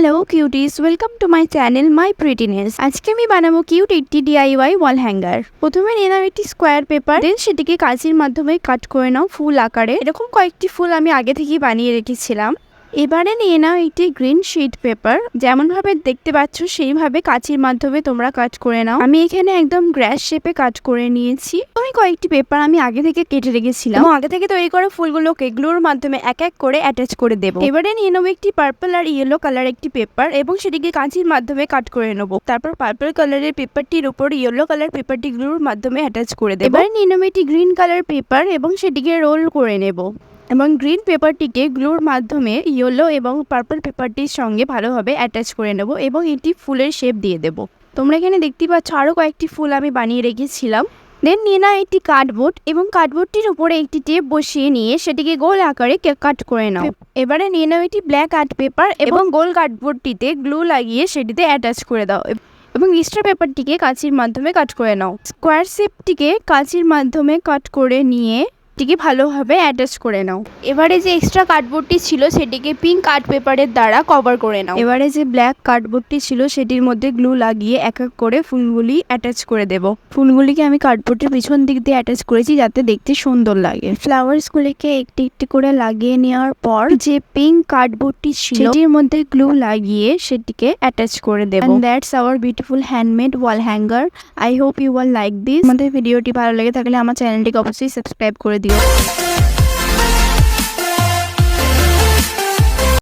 Hello cuties, welcome to my channel my prettiness. আজকে আমি বানাবো কিউট একটি ডিআইওয়াই ওয়াল হ্যাঙ্গার। প্রথমে নিয়ে নাও একটি স্কোয়ার পেপার, দেন সেটিকে কাঁচির মাধ্যমে কাট করে নাও ফুল আকারে। এরকম কয়েকটি ফুল আমি আগে থেকেই বানিয়ে রেখেছিলাম। এবারে নিয়ে নাও একটি গ্রিন শিট পেপার, যেমন ভাবে দেখতে পাচ্ছ সেইভাবে কাঁচির মাধ্যমে তোমরা কাট করে নাও। আমি এখানে একদম গ্রাস শেপে কাট করে নিয়েছি। আমি কয়েকটি পেপার আমি আগে থেকে কেটে রেখেছিলাম, আগে থেকে তৈরি করা ফুলগুলোকে গ্লুর মাধ্যমে এক এক করে অ্যাটাচ করে দেবো। এবারে নিয়ে নেবো একটি পার্পল আর ইয়েলো কালার একটি পেপার এবং সেটিকে কাঁচির মাধ্যমে কাট করে নেবো। তারপর পার্পল কালারের পেপারটির উপর ইয়েলো কালার পেপারটি গ্লুর মাধ্যমে অ্যাটাচ করে দেবো। এবারে নিয়ে নেবো একটি গ্রিন কালার পেপার এবং সেটিকে রোল করে নেবো এবং গ্রিন পেপারটিকে গ্লুর মাধ্যমে ইয়েলো এবং পার্পল পেপারটির সঙ্গে ভালোভাবে অ্যাটাচ করে নেব এবং এটি ফুলের শেপ দিয়ে দেব। তোমরা এখানে দেখতে পাচ্ছ আরও কয়েকটি ফুল আমি বানিয়ে রেখেছিলাম। দেন নিয়ে নাও একটি কার্ডবোর্ড এবং কার্ডবোর্ডটির উপরে একটি টেপ বসিয়ে নিয়ে সেটিকে গোল আকারে কাট করে নাও। এবারে নিয়ে নাও একটি ব্ল্যাক আর্ট পেপার এবং গোল কার্ডবোর্ডটিতে গ্লু লাগিয়ে সেটিতে অ্যাটাচ করে দাও এবং এক্সট্রা পেপারটিকে কাঁচির মাধ্যমে কাট করে নাও। স্কোয়ার শেপটিকে কাঁচির মাধ্যমে কাট করে নিয়ে টিকে ভালোভাবে অ্যাটাচ করে নাও। এবারে যে এক্সট্রা কার্ডবোর্ডটি ছিল সেটিকে পিঙ্ক আর্ট পেপারের দ্বারা কভার করে নাও। এবারে যে ব্ল্যাক কার্ডবোর্ডটি ছিল সেটির মধ্যে গ্লু লাগিয়ে এক এক করে ফুলগুলি অ্যাটাচ করে দেব। ফুলগুলিকে আমি কার্ডবোর্ডের পিছন দিক দিয়ে অ্যাটাচ করেছি যাতে দেখতে সুন্দর লাগে। ফ্লাওয়ার্সগুলিকে একটি একটি করে লাগিয়ে নেওয়ার পর যে পিঙ্ক কার্ডবোর্ডটি ছিল সেটির মধ্যে গ্লু লাগিয়ে সেটিকে অ্যাটাচ করে দেব। And that's our beautiful handmade wall hanger. I hope you all like this. আমাদের ভিডিওটি ভালো লেগে থাকলে আমার চ্যানেলটিকে অবশ্যই সাবস্ক্রাইব করে দিও।